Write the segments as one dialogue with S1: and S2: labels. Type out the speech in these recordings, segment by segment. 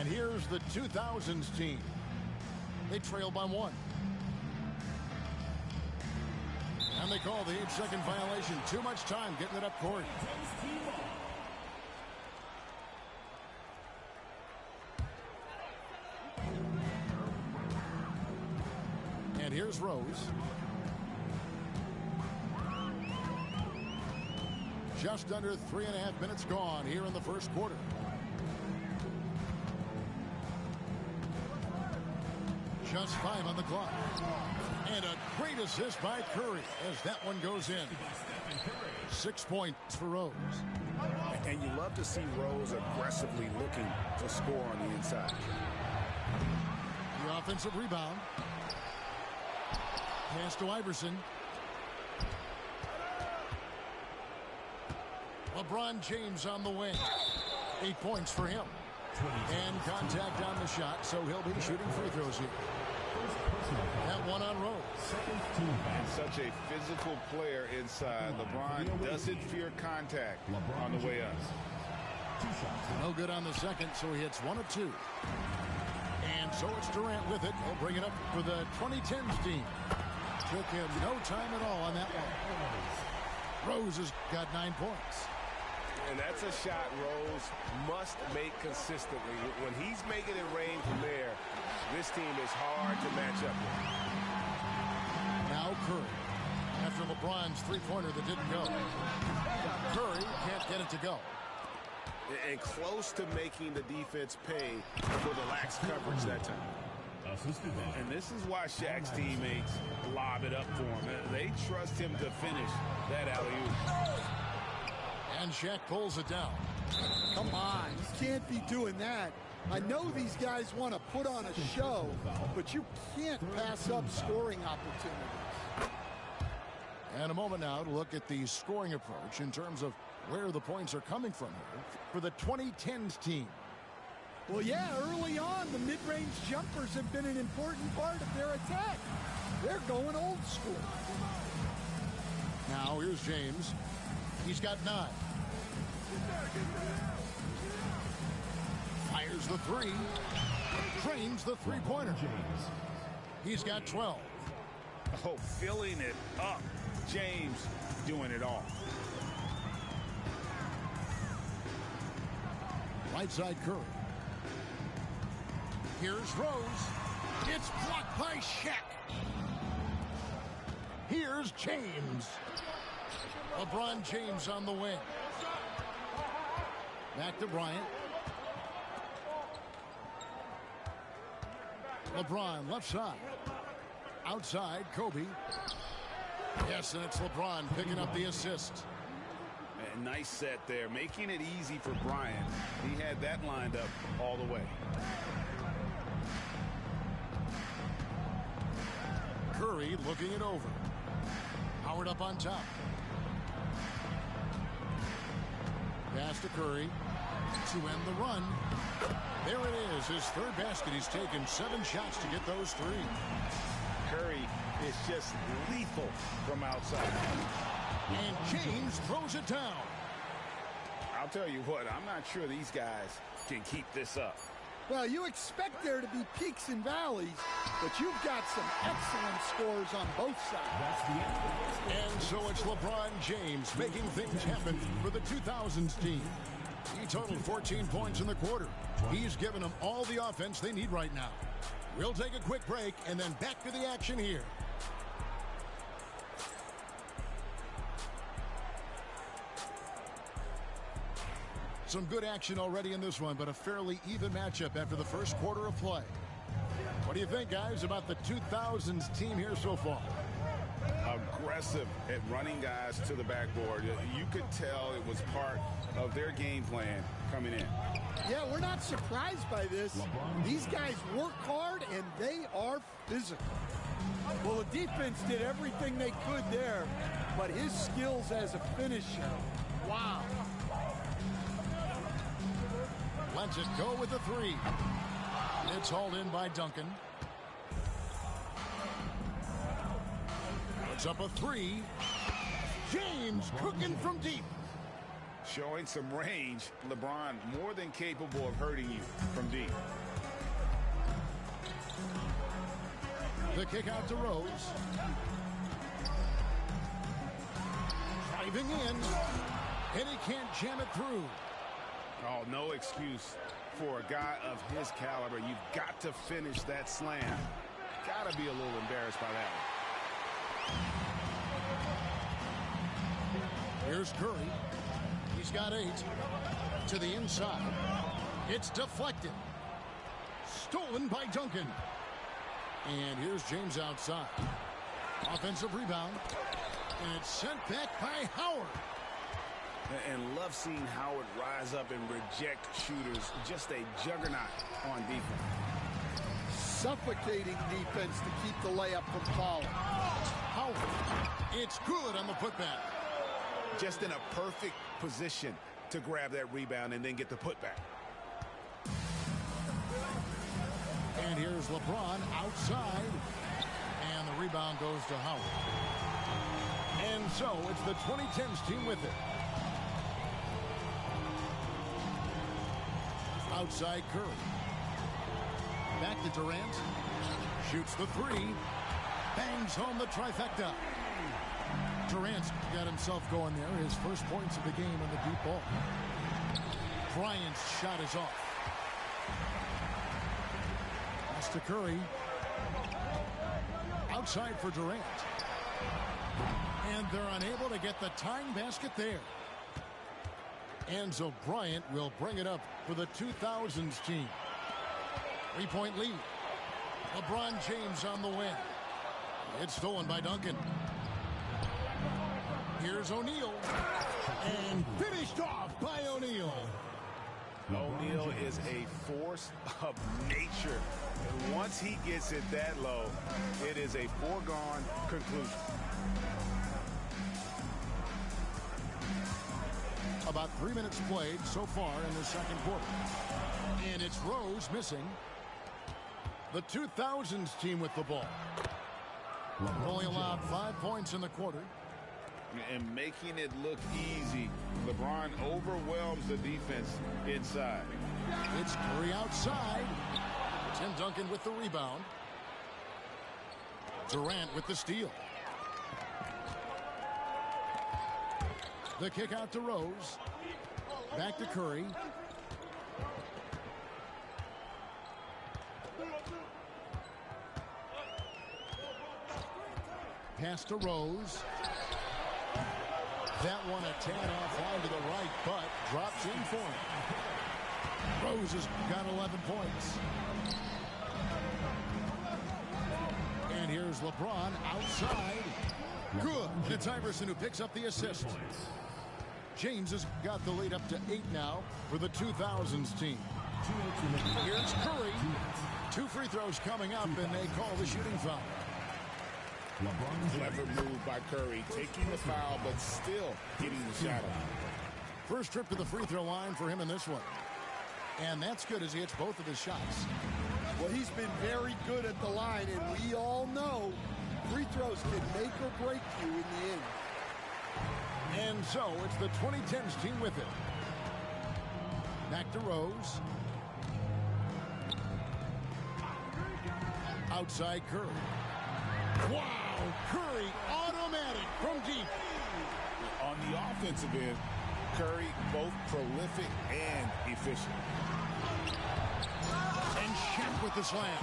S1: And here's the 2000s team. They trail by 1. And they call the 8-second violation. Too much time getting it up court. And here's Rose. Just under 3.5 minutes gone here in the first quarter. Just 5 on the clock. And a great assist by Curry as that one goes in. 6 points for Rose.
S2: And you love to see Rose aggressively looking to score on the inside.
S1: The offensive rebound. Pass to Iverson. LeBron James on the wing. 8 points for him. And contact on the shot, so he'll be shooting free throws here. That one on Rose.
S3: And such a physical player inside. LeBron doesn't fear contact on the way up.
S1: No good on the second, so he hits 1 of 2. And so it's Durant with it. He'll bring it up for the 2010s team. Took him no time at all on that one. Rose has got 9 points.
S2: And that's a shot Rose must make consistently. When he's making it rain from there, this team is hard to match up with.
S1: Now Curry. After LeBron's three-pointer that didn't go. Curry can't get it to go.
S2: And close to making the defense pay for the lax coverage that time.
S3: And this is why Shaq's teammates lob it up for him. They trust him to finish that alley-oop.
S1: And Shaq pulls it down.
S4: Come on, you can't be doing that. I know these guys want to put on a show, but you can't pass up scoring opportunities.
S1: And a moment now to look at the scoring approach in terms of where the points are coming from here for the 2010s team.
S4: Well, yeah, early on, the mid-range jumpers have been an important part of their attack. They're going old school.
S1: Now here's James. He's got 9. Fires the 3. Trains the three-pointer. He's got 12.
S3: Oh, filling it up. James doing it all.
S1: Right side Curry. Here's Rose. It's blocked by Shaq. Here's James. LeBron James on the wing. Back to Bryant. LeBron left side. Outside Kobe. Yes, and it's LeBron picking up the assist.
S3: A nice set there, making it easy for Bryant. He had that lined up all the way.
S1: Curry looking it over. Howard up on top. Pass to Curry to end the run. There it is, his third basket. He's taken 7 shots to get those 3.
S3: Curry is just lethal from outside.
S1: And James throws it down.
S3: I'll tell you what, I'm not sure these guys can keep this up.
S4: Well, you expect there to be peaks and valleys, but you've got some excellent scores on both sides.
S1: And so it's LeBron James making things happen for the 2000s team. He totaled 14 points in the quarter. He's given them all the offense they need right now. We'll take a quick break and then back to the action here. Some good action already in this one, but a fairly even matchup after the first quarter of play. What do you think, guys, about the 2000s team here so far?
S3: Aggressive at running guys to the backboard. You could tell it was part of their game plan coming in.
S4: Yeah, we're not surprised by this. These guys work hard, and they are physical. Well, the defense did everything they could there, but his skills as a finisher, wow.
S1: Lets it go with the 3. It's hauled in by Duncan. Puts up a 3. James cooking from deep.
S3: Showing some range, LeBron more than capable of hurting you from deep.
S1: The kick out to Rose. Driving in, and he can't jam it through.
S3: Oh, no excuse for a guy of his caliber. You've got to finish that slam. Got to be a little embarrassed by that one.
S1: Here's Curry. He's got 8. To the inside. It's deflected. Stolen by Duncan. And here's James outside. Offensive rebound. And it's sent back by Howard.
S3: And love seeing Howard rise up and reject shooters. Just a juggernaut on defense.
S4: Suffocating defense to keep the layup from falling.
S1: Howard. It's good on the putback.
S3: Just in a perfect position to grab that rebound and then get the putback.
S1: And here's LeBron outside. And the rebound goes to Howard. And so it's the 2010s team with it. Outside Curry. Back to Durant. Shoots the 3. Bangs home the trifecta. Durant's got himself going there. His first points of the game on the deep ball. Bryant's shot is off. Pass to Curry. Outside for Durant. And they're unable to get the tying basket there. And so Bryant will bring it up for the 2000s team. 3-point lead. LeBron James on the win. It's stolen by Duncan. Here's O'Neal. And finished off by O'Neal.
S3: O'Neal is a force of nature. And once he gets it that low, it is a foregone conclusion.
S1: About 3 minutes played so far in the second quarter. And it's Rose missing. The 2000s team with the ball. Only allowed 5 points in the quarter.
S3: And making it look easy. LeBron overwhelms the defense inside.
S1: It's Curry outside. Tim Duncan with the rebound. Durant with the steal. The kick out to Rose. Back to Curry. Pass to Rose. That one a tan off line to the right, but drops in for him. Rose has got 11 points. And here's LeBron outside. Good. And it's Iverson who picks up the assist. James has got the lead up to 8 now for the 2000s team. Here's Curry. 2 free throws coming up, and they call the shooting foul.
S3: Clever move by Curry, taking the foul, but still getting the shot off.
S1: First trip to the free throw line for him in this one. And that's good as he hits both of his shots.
S4: Well, he's been very good at the line, and we all know free throws can make or break you in the end.
S1: And so it's the 2010s team with it. Back to Rose. Outside Curry. Wow! Curry automatic from deep.
S3: On the offensive end, Curry both prolific and efficient.
S1: And Shaq with the slam.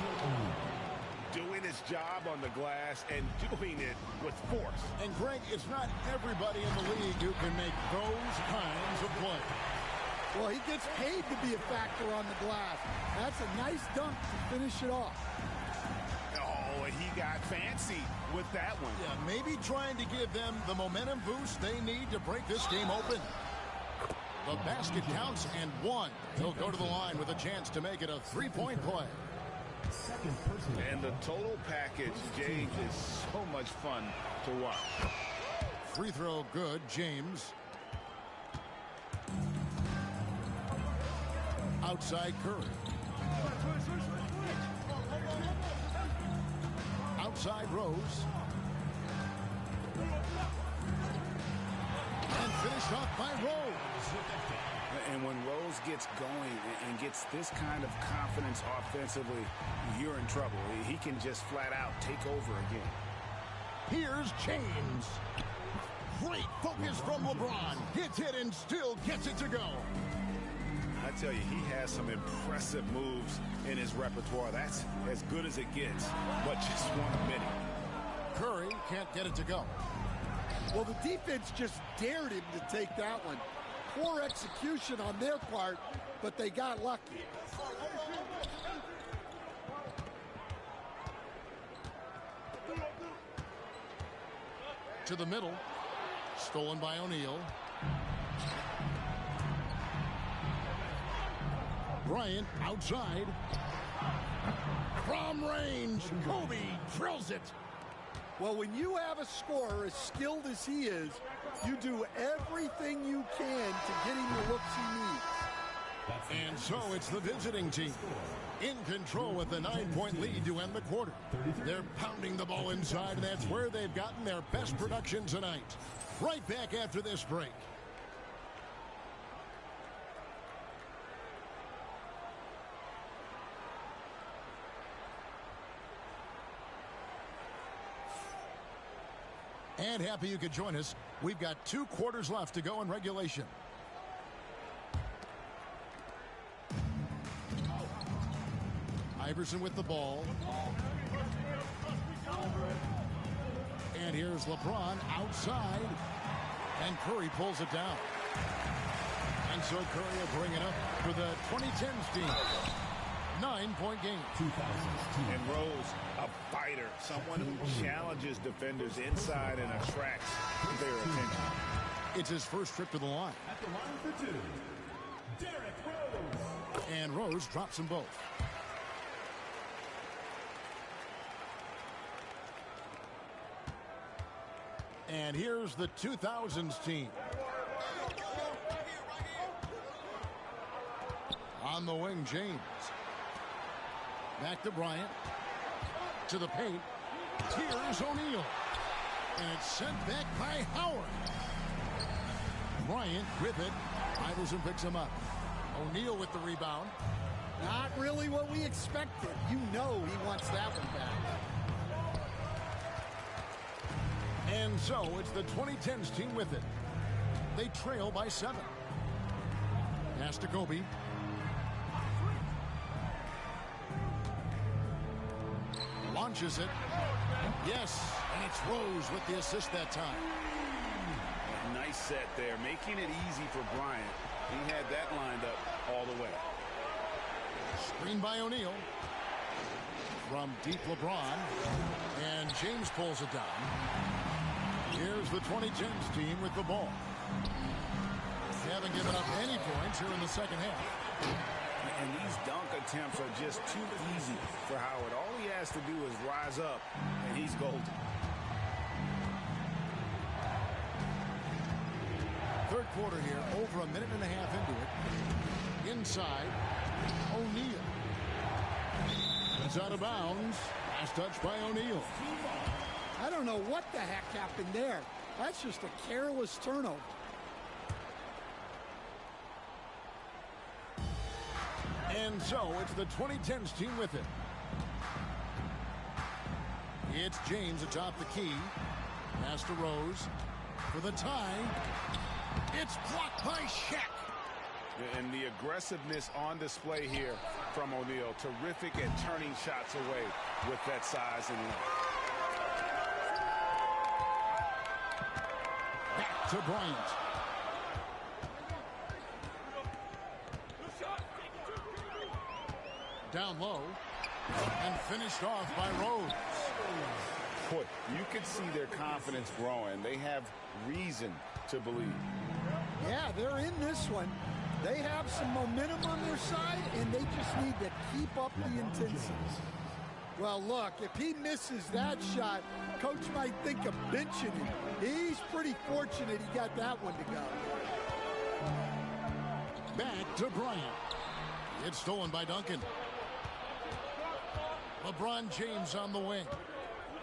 S3: Doing his job on the glass and doing it with force.
S1: And Greg, it's not everybody in the league who can make those kinds of plays.
S4: Well, he gets paid to be a factor on the glass. That's a nice dunk to finish it off.
S3: Oh, and he got fancy with that one.
S1: Yeah, maybe trying to give them the momentum boost they need to break this game open. The basket counts and 1. He'll go to the line with a chance to make it a 3-point play.
S3: And the total package, James, is so much fun to watch.
S1: Free throw good, James. Outside Curry. Outside Rose. And finished off by Rose.
S3: And when Rose gets going and gets this kind of confidence offensively, you're in trouble. He can just flat out take over again.
S1: Here's James. Great focus from LeBron. Hits it and still gets it to go.
S3: I tell you, he has some impressive moves in his repertoire. That's as good as it gets, but just one of many.
S1: Curry can't get it to go.
S4: Well, the defense just dared him to take that one. Poor execution on their part, but they got lucky.
S1: To the middle. Stolen by O'Neal. Bryant outside. From range, Kobe drills it.
S4: Well, when you have a scorer as skilled as he is, you do everything you can to get him the looks he needs.
S1: And so it's the visiting team in control with the 9-point lead to end the quarter. They're pounding the ball inside, and that's where they've gotten their best production tonight. Right back after this break. And happy you could join us. We've got 2 quarters left to go in regulation. Iverson with the ball. And here's LeBron outside. And Curry pulls it down. And so Curry will bring it up for the 2010s team. 9-point game.
S3: And Rose, a fighter, someone who challenges defenders inside and attracts their attention.
S1: It's his first trip to the line.
S5: At the line for 2, Derrick Rose.
S1: And Rose drops them both. And here's the 2000s team. On the wing, James. Back to Bryant. To the paint. Here's O'Neal. And it's sent back by Howard. Bryant with it. Iverson picks him up. O'Neal with the rebound.
S4: Not really what we expected. You know he wants that one back.
S1: And so it's the 2010s team with it. They trail by 7. Pass to Kobe. Launches it. Yes, and it's Rose with the assist that time.
S3: Nice set there, making it easy for Bryant. He had that lined up all the way.
S1: Screen by O'Neal. From deep LeBron. And James pulls it down. Here's the 2010s team with the ball. They haven't given up any points here in the second half.
S3: And these dunk attempts are just too easy for Howard. All he has to do is rise up, and he's golden.
S1: Third quarter here, over a minute and a half into it. Inside, O'Neal. It's out of bounds. Last touch by O'Neal.
S4: I don't know what the heck happened there. That's just a careless turnover.
S1: And so it's the 2010s team with it. It's James atop the key. Pass to Rose for the tie. It's blocked by Shaq.
S3: And the aggressiveness on display here from O'Neal. Terrific at turning shots away with that size and length.
S1: Back to Bryant. Down low. And finished off by Rose.
S3: Boy, you can see their confidence growing. They have reason to believe.
S4: Yeah, they're in this one. They have some momentum on their side, and they just need to keep up the intensity. Well, look, if he misses that shot, coach might think of benching him. He's pretty fortunate he got that one to go.
S1: Back to Bryant. It's stolen by Duncan. LeBron James on the wing.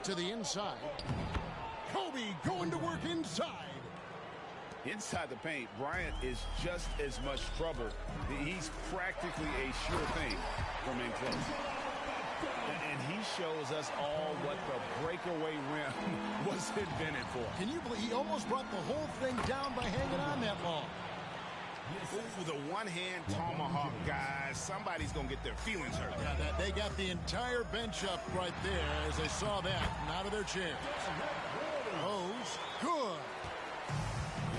S1: To the inside. Kobe going to work inside.
S3: Inside the paint, Bryant is just as much trouble. He's practically a sure thing from in close. And he shows us all what the breakaway rim was invented for.
S1: Can you believe he almost brought the whole thing down by hanging on that long?
S3: Ooh, the one-hand tomahawk, guys. Somebody's going to get their feelings hurt.
S1: Yeah, they got the entire bench up right there as they saw that and out of their chairs. Rose, good.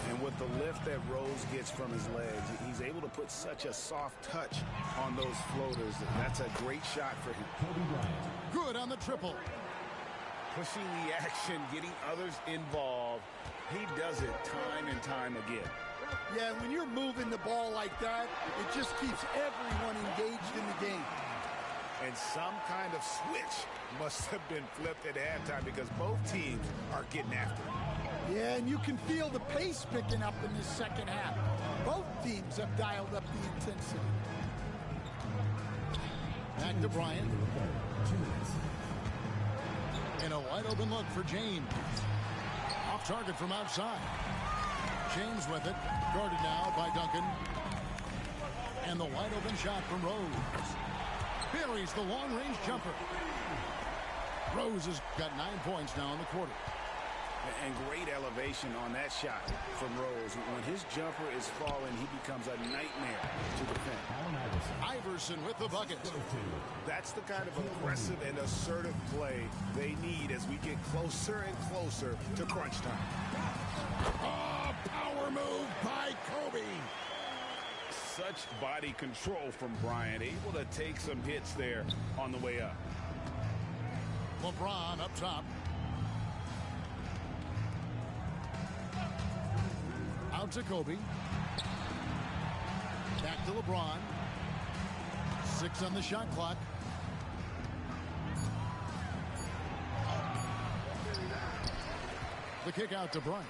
S3: And with the lift that Rose gets from his legs, he's able to put such a soft touch on those floaters. That's a great shot for him.
S1: Good on the triple.
S3: Pushing the action, getting others involved. He does it time and time again.
S4: Yeah, when you're moving the ball like that, it just keeps everyone engaged in the game.
S3: And some kind of switch must have been flipped at halftime because both teams are getting after it.
S4: Yeah, and you can feel the pace picking up in this second half. Both teams have dialed up the intensity.
S1: Back to Bryant. And a wide open look for James. Off target from outside. James with it. Guarded now by Duncan. And the wide open shot from Rose. Buries the long range jumper. Rose has got 9 points now in the quarter.
S3: And great elevation on that shot from Rose. When his jumper is falling, he becomes a nightmare to defend.
S1: Iverson with the bucket.
S3: That's the kind of aggressive and assertive play they need as we get closer and closer to crunch time.
S1: Oh, power move by Kobe.
S3: Such body control from Bryant, able to take some hits there on the way up.
S1: LeBron up top. Out to Kobe. Back to LeBron. 6 on the shot clock. The kick out to Bryant.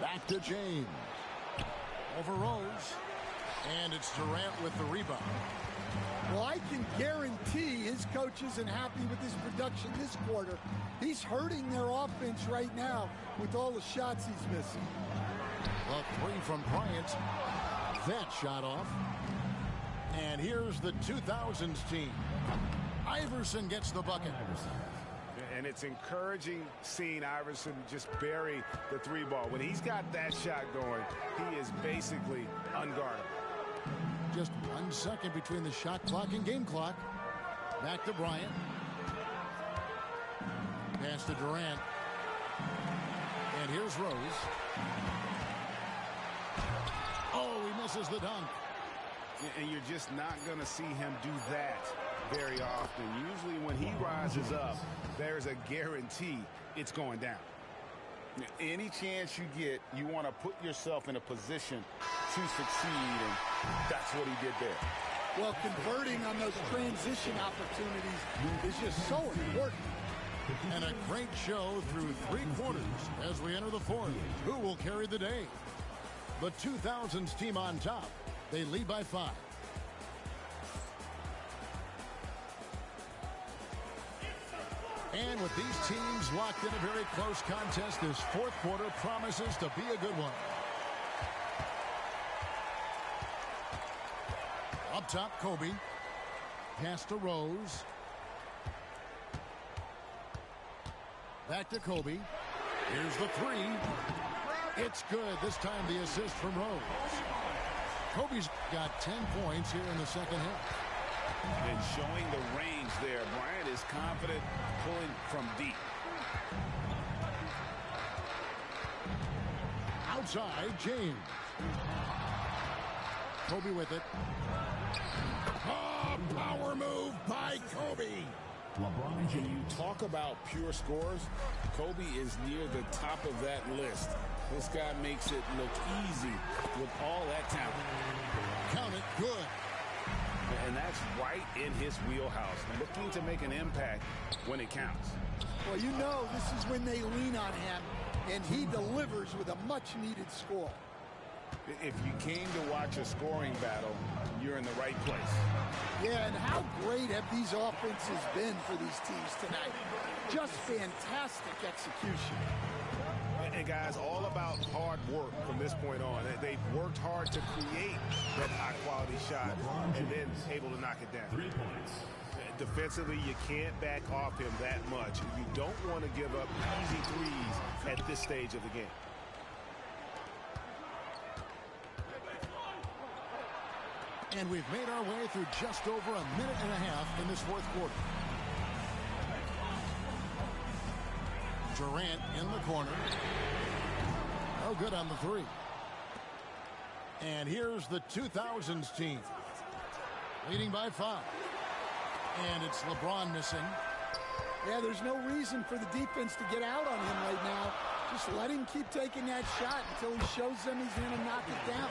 S1: Back to James. Over Rose. And it's Durant with the rebound.
S4: Well, I can guarantee his coach isn't happy with his production this quarter. He's hurting their offense right now with all the shots he's missing.
S1: The 3 from Bryant. That shot off. And here's the 2000s team. Iverson gets the bucket.
S3: And it's encouraging seeing Iverson just bury the 3 ball. When he's got that shot going, he is basically unguardable.
S1: Just 1 second between the shot clock and game clock. Back to Bryant. Pass to Durant. And here's Rose. Oh, he misses the dunk.
S3: And you're just not going to see him do that very often. Usually when he rises up, there's a guarantee it's going down. Any chance you get, you want to put yourself in a position to succeed, and that's what he did there.
S4: Well, converting on those transition opportunities is just so important.
S1: And a great show through 3 quarters as we enter the 4th. Who will carry the day? The 2000s team on top. They lead by 5. And with these teams locked in a very close contest, this 4th quarter promises to be a good one. Up top, Kobe. Pass to Rose. Back to Kobe. Here's the 3. It's good. This time the assist from Rose. Kobe's got 10 points here in the second half.
S3: And showing the range there. Bryant is confident pulling from deep.
S1: Outside, James. Kobe with it. Oh, power move by Kobe.
S3: When you talk about pure scores, Kobe is near the top of that list. This guy makes it look easy with all that talent.
S1: Count it, good.
S3: And that's right in his wheelhouse, looking to make an impact when it counts.
S4: Well, you know this is when they lean on him, and he delivers with a much-needed score.
S3: If you came to watch a scoring battle, you're in the right place.
S4: Yeah, and how great have these offenses been for these teams tonight? Just fantastic execution.
S3: And guys, all about hard work from this point on. They've worked hard to create that high-quality shot and then able to knock it down.
S5: 3 points.
S3: Defensively, you can't back off him that much. You don't want to give up easy threes at this stage of the game.
S1: And we've made our way through just over a minute and a half in this fourth quarter. Durant in the corner. No good on the three. And here's the 2000s team. Leading by 5. And it's LeBron missing.
S4: Yeah, there's no reason for the defense to get out on him right now. Just let him keep taking that shot until he shows them he's going to knock it down.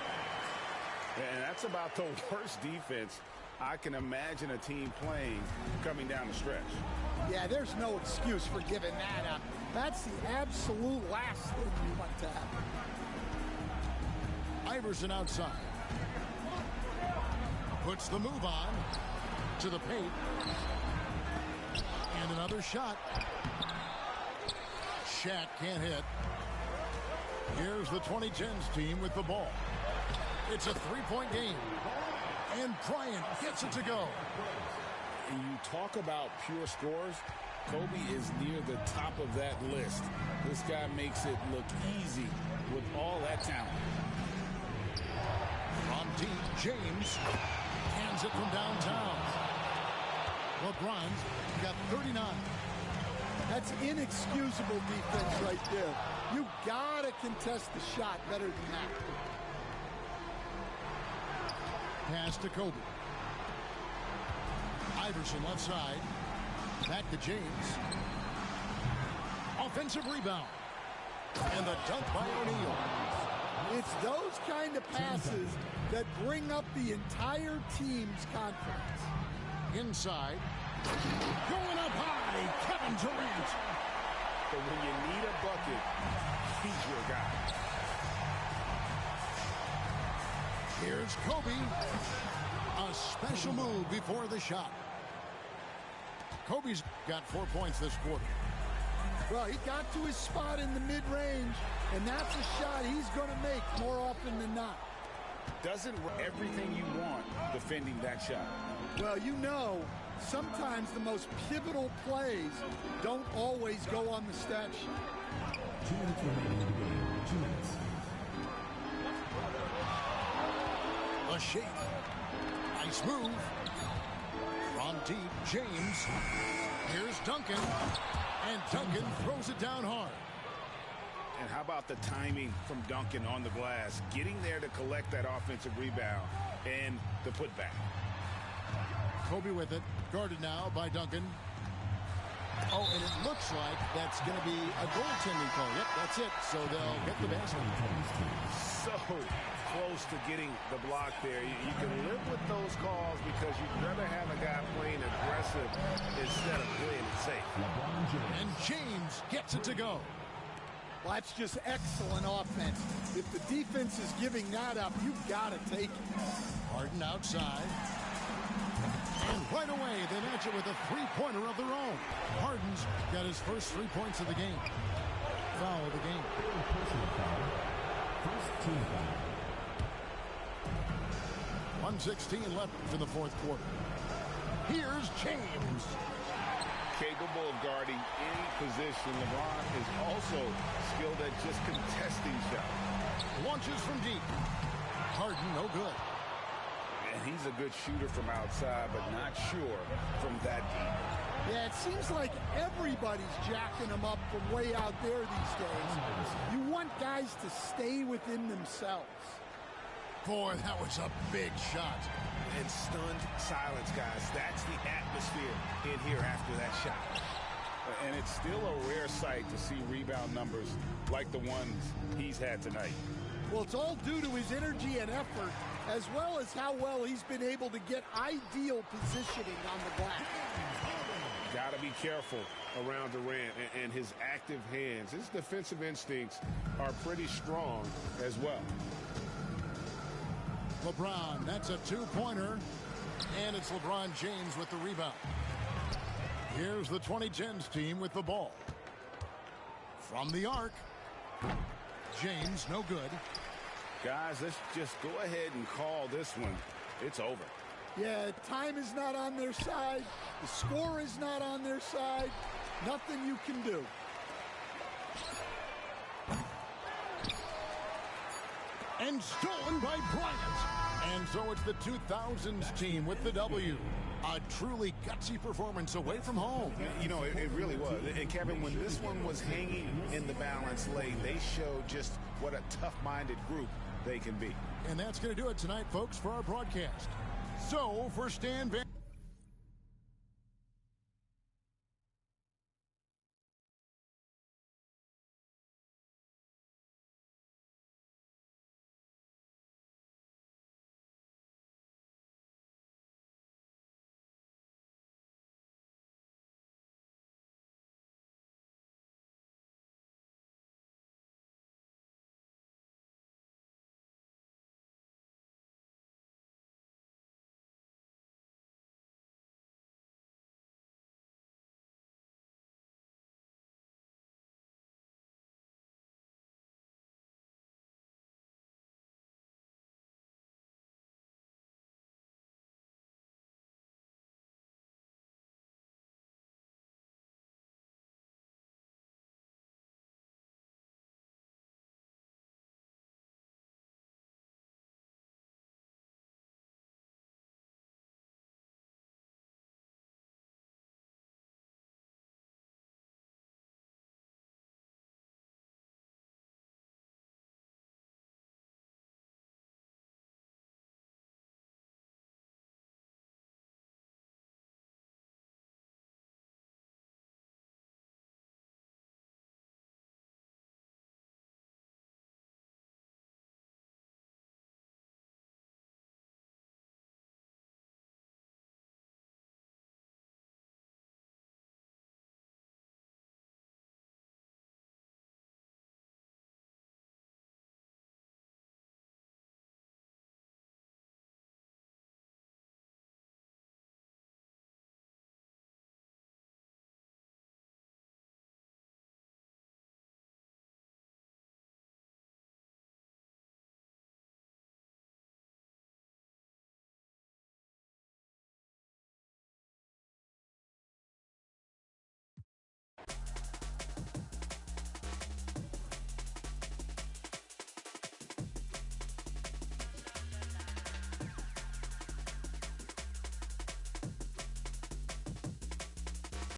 S3: And that's about the worst defense I can imagine a team playing coming down the stretch.
S4: Yeah, there's no excuse for giving that up. That's the absolute last thing you want to happen.
S1: Iverson outside. Puts the move on to the paint. And another shot. Shaq can't hit. Here's the 2010s team with the ball. It's a three-point game. And Bryant gets it to go.
S3: And you talk about pure scores, Kobe is near the top of that list. This guy makes it look easy with all that talent.
S1: From deep, James hands it from downtown. LeBron's got 39.
S4: That's inexcusable defense right there. You gotta contest the shot better than that.
S1: Pass to Kobe. Iverson left side. Back to James. Offensive rebound. And the dunk by O'Neal.
S4: It's those kind of passes that bring up the entire team's confidence.
S1: Inside. Going up high, Kevin Durant.
S3: But when you need a bucket, he's your guy.
S1: Here's Kobe. A special move before the shot. Kobe's got 4 points this quarter.
S4: Well, he got to his spot in the mid-range, and that's a shot he's going to make more often than not.
S3: Doesn't everything you want defending that shot.
S4: Well, you know, sometimes the most pivotal plays don't always go on the stat sheet.
S5: 2 minutes remaining in the game. 2 minutes.
S1: A shake. Nice move. From deep, James. Here's Duncan. And Duncan throws it down hard.
S3: And how about the timing from Duncan on the glass, getting there to collect that offensive rebound and the putback.
S1: Kobe with it, guarded now by Duncan. Oh, and it looks like that's going to be a goaltending call. Yep, that's it. So they'll get the basket.
S3: So close to getting the block there. You can live with those calls because you'd rather have a guy playing aggressive instead of playing it safe.
S1: And James gets it to go.
S4: Well, that's just excellent offense. If the defense is giving that up, you've got to take it.
S1: Harden outside. And right away, they match it with a three-pointer of their own. Harden's got his first 3 points of the game. Foul of the game.
S5: Personal foul. First team foul.
S1: 1:16 left in the fourth quarter. Here's James.
S3: Capable of guarding any position. LeBron is also skilled at just contesting shots.
S1: Launches from deep. Harden, no good.
S3: And he's a good shooter from outside, but not sure from that deep.
S4: Yeah, it seems like everybody's jacking them up from way out there these days. You want guys to stay within themselves.
S1: Boy, that was a big shot.
S3: And stunned silence, guys. That's the atmosphere in here after that shot. And it's still a rare sight to see rebound numbers like the ones he's had tonight.
S4: Well, it's all due to his energy and effort, as well as how well he's been able to get ideal positioning on the glass.
S3: Got to be careful around Durant and his active hands. His defensive instincts are pretty strong as well.
S1: LeBron, that's a two-pointer. And it's LeBron James with the rebound. Here's the 2010s team with the ball. From the arc. James, no good.
S3: Guys, let's just go ahead and call this one. It's over.
S4: Yeah, time is not on their side. The score is not on their side. Nothing you can do.
S1: And stolen by Bryant. And so it's the 2000s team with the W. A truly gutsy performance away from home.
S3: You know, it really was. And Kevin, when this one was hanging in the balance late, they showed just what a tough-minded group they can be.
S1: And that's going to do it tonight, folks, for our broadcast. So, for Stan Van...